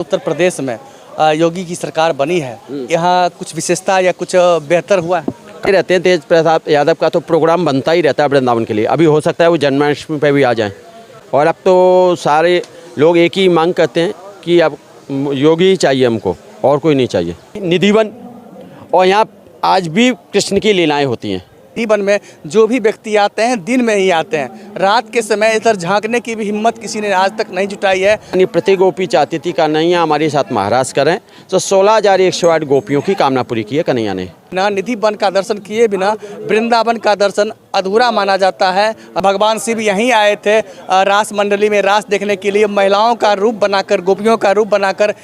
उत्तर प्रदेश में योगी की सरकार बनी है, यहाँ कुछ विशेषता या कुछ बेहतर हुआ है? रहते हैं तेज प्रताप यादव का तो प्रोग्राम बनता ही रहता है वृंदावन के लिए। अभी हो सकता है वो जन्माष्टमी पे भी आ जाएं। और अब तो सारे लोग एक ही मांग करते हैं कि अब योगी ही चाहिए हमको, और कोई नहीं चाहिए। निधिवन, और यहाँ आज भी कृष्ण की लीलाएं होती हैं। निधिवन में जो भी व्यक्ति आते हैं दिन में ही आते हैं, रात के समय इधर झांकने की भी हिम्मत किसी ने आज तक नहीं जुटाई है। यानी प्रति गोपी चाहती थी कन्हैया हमारे साथ महाराज करें, तो 16,108 गोपियों की कामना पूरी की है कन्हैया ने। ना निधिवन का दर्शन किए बिना वृंदावन का दर्शन अधूरा माना जाता है। भगवान शिव यहीं आए थे रास मंडली में रास देखने के लिए, महिलाओं का रूप बनाकर, गोपियों का रूप बनाकर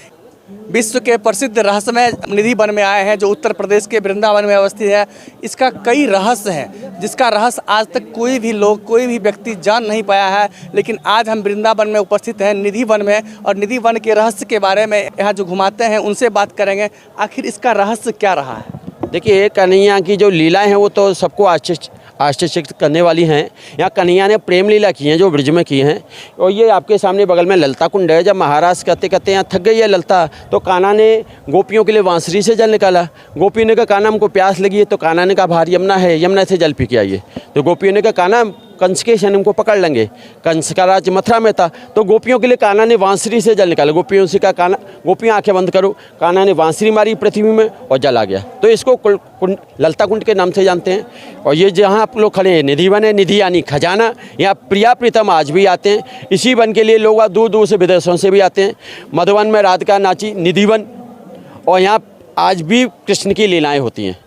विश्व के प्रसिद्ध रहस्यमय निधिवन में आए हैं, जो उत्तर प्रदेश के वृंदावन में अवस्थित है। इसका कई रहस्य हैं, जिसका रहस्य आज तक कोई भी लोग, कोई भी व्यक्ति जान नहीं पाया है। लेकिन आज हम वृंदावन में उपस्थित हैं, निधिवन में, और निधिवन के रहस्य के बारे में यहाँ जो घुमाते हैं उनसे बात करेंगे। आखिर इसका रहस्य क्या रहा है? देखिए, कन्हैया की जो लीलाएं हैं वो तो सबको आश्चर्यचकित करने वाली हैं। यहाँ कन्हैया ने प्रेम लीला की हैं जो ब्रज में की हैं। और ये आपके सामने बगल में ललता कुंड है। जब महाराज करते करते यहाँ थक गई है ललता, तो कान्हा ने गोपियों के लिए बांसुरी से जल निकाला। गोपियों ने कहा कान्हा हमको प्यास लगी है, तो कान्हा ने कहा बाहर यमुना है, यमुना से जल पी के आइए। तो गोपियों ने कहा कान्हा कंस के जन्म को पकड़ लेंगे। कंस का राज मथुरा में था, तो गोपियों के लिए कान्हा ने बांसुरी से जल निकाला। गोपियों से कहा कान्हा, गोपियाँ आंखें बंद करो। कान्हा ने बांसुरी मारी पृथ्वी में और जल आ गया। तो इसको ललता कुंड के नाम से जानते हैं। और ये जहाँ आप लोग खड़े हैं निधिवन है, निधि यानी खजाना। यहाँ प्रिया प्रीतम आज भी आते हैं। इसी वन के लिए लोग दूर दूर से विदेशों से भी आते हैं। मधुवन में राधिका नाची निधिवन, और यहाँ आज भी कृष्ण की लीलाएँ होती हैं।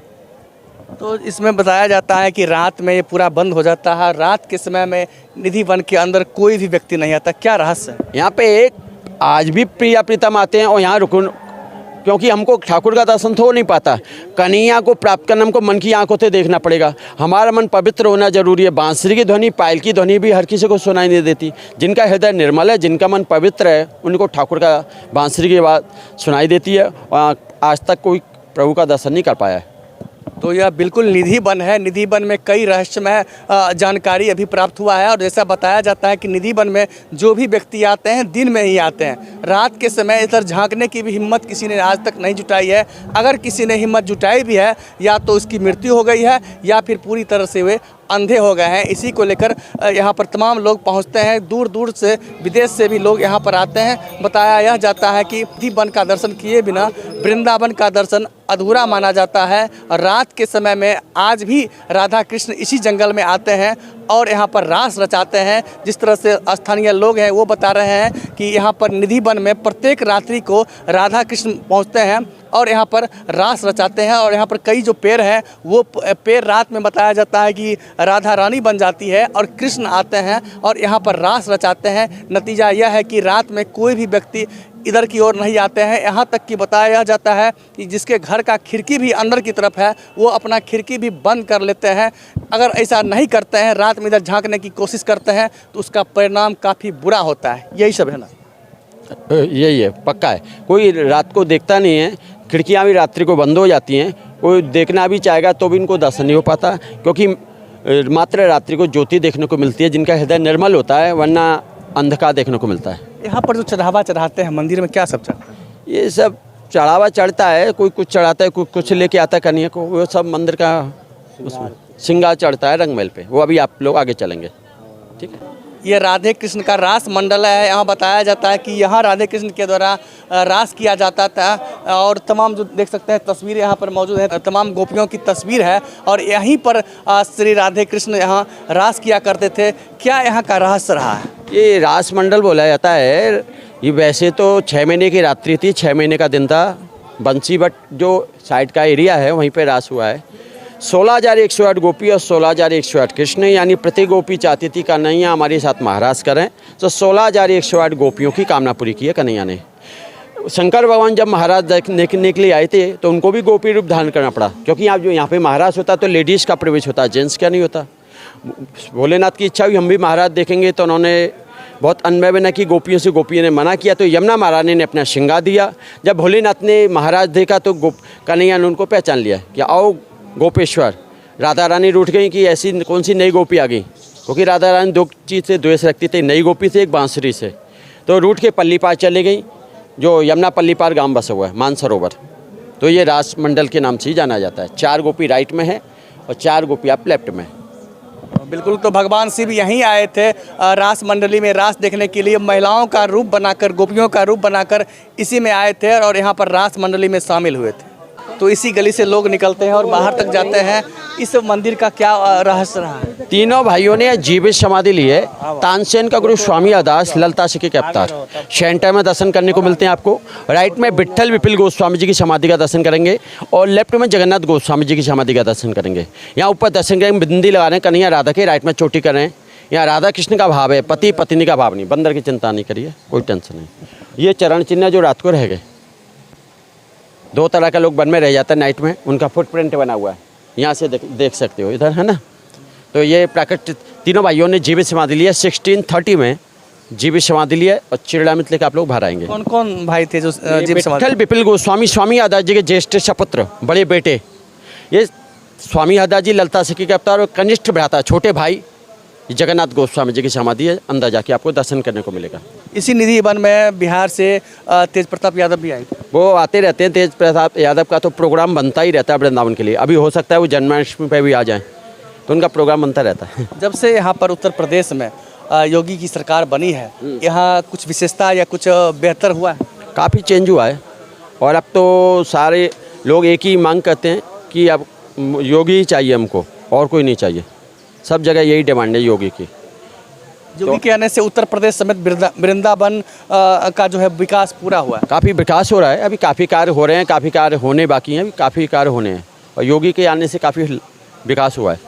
तो इसमें बताया जाता है कि रात में ये पूरा बंद हो जाता है, रात के समय में निधिवन के अंदर कोई भी व्यक्ति नहीं आता। क्या रहस्य है? यहाँ पे एक आज भी प्रिया प्रीतम आते हैं, और यहाँ रुकन, क्योंकि हमको ठाकुर का दर्शन तो हो नहीं पाता। कन्हैया को प्राप्त करना हमको मन की आंखों से देखना पड़ेगा। हमारा मन पवित्र होना जरूरी है। बांसुरी की ध्वनि, पायल की ध्वनि भी हर किसी को सुनाई नहीं देती। जिनका हृदय निर्मल है, जिनका मन पवित्र है, उनको ठाकुर का बांसुरी की आवाज़ सुनाई देती है। और आज तक कोई प्रभु का दर्शन नहीं कर पाया है। तो यह बिल्कुल निधिवन है। निधिवन में कई रहस्यमय जानकारी अभी प्राप्त हुआ है। और जैसा बताया जाता है कि निधिवन में जो भी व्यक्ति आते हैं दिन में ही आते हैं, रात के समय इधर झांकने की भी हिम्मत किसी ने आज तक नहीं जुटाई है। अगर किसी ने हिम्मत जुटाई भी है, या तो उसकी मृत्यु हो गई है, या फिर पूरी तरह से वे अंधे हो गए हैं। इसी को लेकर यहाँ पर तमाम लोग पहुँचते हैं। दूर दूर से, विदेश से भी लोग यहाँ पर आते हैं। बताया यह जाता है कि निधिवन का दर्शन किए बिना वृंदावन का दर्शन अधूरा माना जाता है। और रात के समय में आज भी राधा कृष्ण इसी जंगल में आते हैं और यहाँ पर रास रचाते हैं। जिस तरह से स्थानीय लोग हैं वो बता रहे हैं कि यहाँ पर निधिवन में प्रत्येक रात्रि को राधा कृष्ण पहुँचते हैं और यहाँ पर रास रचाते हैं। और यहाँ पर कई जो पेड़ हैं, वो पेड़ रात में बताया जाता है कि राधा रानी बन जाती है और कृष्ण आते हैं और यहाँ पर रास रचाते हैं। नतीजा यह है कि रात में कोई भी व्यक्ति इधर की ओर नहीं आते हैं। यहाँ तक कि बताया जाता है कि जिसके घर का खिड़की भी अंदर की तरफ है, वो अपना खिड़की भी बंद कर लेते हैं। अगर ऐसा नहीं करते हैं, रात में इधर झांकने की कोशिश करते हैं, तो उसका परिणाम काफ़ी बुरा होता है। यही सब है ना? यही है, पक्का है। कोई रात को देखता नहीं है, खिड़कियाँ भी रात्रि को बंद हो जाती हैं। कोई देखना भी चाहेगा तो भी इनको दर्शन नहीं हो पाता, क्योंकि मात्र रात्रि को ज्योति देखने को मिलती है जिनका हृदय निर्मल होता है, वरना अंधकार देखने को मिलता है। यहाँ पर जो चढ़ावा चढ़ाते हैं मंदिर में, क्या सब चढ़ता है? ये सब चढ़ावा चढ़ता है, कोई कुछ चढ़ाता है, कोई कुछ लेके आता है कन्हैया को। वो सब मंदिर का उसमें श्रृंगार चढ़ता है रंगमहल पे। वो अभी आप लोग आगे चलेंगे, ठीक है। ये राधे कृष्ण का रास मंडल है। यहाँ बताया जाता है कि यहाँ राधे कृष्ण के द्वारा रास किया जाता था। और तमाम जो देख सकते हैं तस्वीरें यहाँ पर मौजूद है, तमाम गोपियों की तस्वीर है। और यहीं पर श्री राधे कृष्ण यहाँ रास किया करते थे। क्या यहाँ का रहस्य रहा है? ये रास मंडल बोला जाता है। ये वैसे तो 6 महीने की रात्रि थी, 6 महीने का दिन था। बंसी बट जो साइड का एरिया है वहीं पे रास हुआ है। 16,108 गोपी और 16,108 कृष्ण, यानी प्रति गोपी चाहती थी कन्हैया हमारे साथ महाराज करें, तो 16,108 गोपियों की कामना पूरी की है कन्हैया ने। शंकर भगवान जब महाराज देखने के लिए आए थे तो उनको भी गोपी रूप धारण करना पड़ा, क्योंकि आप जो यहाँ पे महाराज होता तो लेडीज़ का प्रवेश होता, जेंट्स का नहीं होता। भोलेनाथ की इच्छा हुई हम भी महाराज देखेंगे, तो उन्होंने बहुत अनबय बना कि गोपियों से गोपियों ने मना किया, तो यमुना महारानी ने अपना श्रृंगार दिया। जब भोलेनाथ ने महाराज देखा तो कन्हैया ने उनको पहचान लिया कि आओ गोपेश्वर। राधा रानी रूठ गई कि ऐसी कौन सी नई गोपी आ गई, क्योंकि राधा रानी 2 चीज़ से द्वेष रखती थी, नई गोपी से, एक बांसुरी से। तो रूठ के पल्ली पार चले गई। जो यमुनापल्ली पार गांव बसा हुआ है मानसरोवर, तो ये रास मंडल के नाम से ही जाना जाता है। 4 गोपी राइट में है और 4 गोपी आप लेफ्ट में। बिल्कुल, तो भगवान शिव यहीं आए थे रास मंडली में रास देखने के लिए, महिलाओं का रूप बनाकर, गोपियों का रूप बनाकर इसी में आए थे और यहाँ पर रास मंडली में शामिल हुए थे। तो इसी गली से लोग निकलते हैं और बाहर तक जाते हैं। इस मंदिर का क्या रहस्य रहा है? तीनों भाइयों ने जीवित समाधि ली है। तानसेन का गुरु स्वामी अदास, ललता सिक्के के अवतार, सेंटर में दर्शन करने को मिलते हैं आपको। राइट में विट्ठल विपिल गोस्वामी जी की समाधि का दर्शन करेंगे और लेफ्ट में जगन्नाथ गोस्वामी जी की समाधि का दर्शन करेंगे। यहाँ ऊपर दर्शन करेंगे, बिंदी लगा रहे हैं कन्हैया राधा के, राइट में चोटी कर रहे हैं। यहाँ राधा कृष्ण का भाव है, पति पत्नी का भाव नहीं। बंदर की चिंता नहीं करिए, कोई टेंशन नहीं। ये चरण चिन्ह जो रात को रह गए, 2 तरह का लोग वन में रह जाता है नाइट में, उनका फुटप्रिंट बना हुआ है, यहाँ से देख सकते हो, इधर है ना। तो ये प्राकृतिक तीनों भाइयों ने जीवित समाधि लिया 1630 में, जीवित समाधि लिया और चिरड़ा में लेकर आप लोग बाहर आएंगे। कौन कौन भाई थे जो जीवित समाधि? विट्ठल विपिल गोस्वामी, स्वामी आदास जी के ज्येष्ठ सपुत्र, बड़े बेटे। ये स्वामी आदास जी ललता सिक्के के अवतार और कनिष्ठ भ्राता, छोटे भाई जगन्नाथ गोस्वामी जी की समाधि है। अंदर जाके आपको दर्शन करने को मिलेगा। इसी निधि वन में बिहार से तेज प्रताप यादव भी आए थे। वो आते रहते हैं। तेज प्रताप यादव का तो प्रोग्राम बनता ही रहता है वृंदावन के लिए। अभी हो सकता है वो जन्माष्टमी पे भी आ जाएं, तो उनका प्रोग्राम बनता रहता है। जब से यहाँ पर उत्तर प्रदेश में योगी की सरकार बनी है, यहाँ कुछ विशेषता या कुछ बेहतर हुआ है? काफ़ी चेंज हुआ है और अब तो सारे लोग एक ही मांग करते हैं कि अब योगी ही चाहिए हमको, और कोई नहीं चाहिए। सब जगह यही डिमांड है योगी की। योगी के आने से उत्तर प्रदेश समेत वृंदावन का जो है विकास पूरा हुआ है। काफ़ी विकास हो रहा है, अभी काफ़ी कार्य हो रहे हैं, काफ़ी कार्य होने बाकी हैं, अभी काफ़ी कार्य होने हैं और योगी के आने से काफ़ी विकास हुआ है।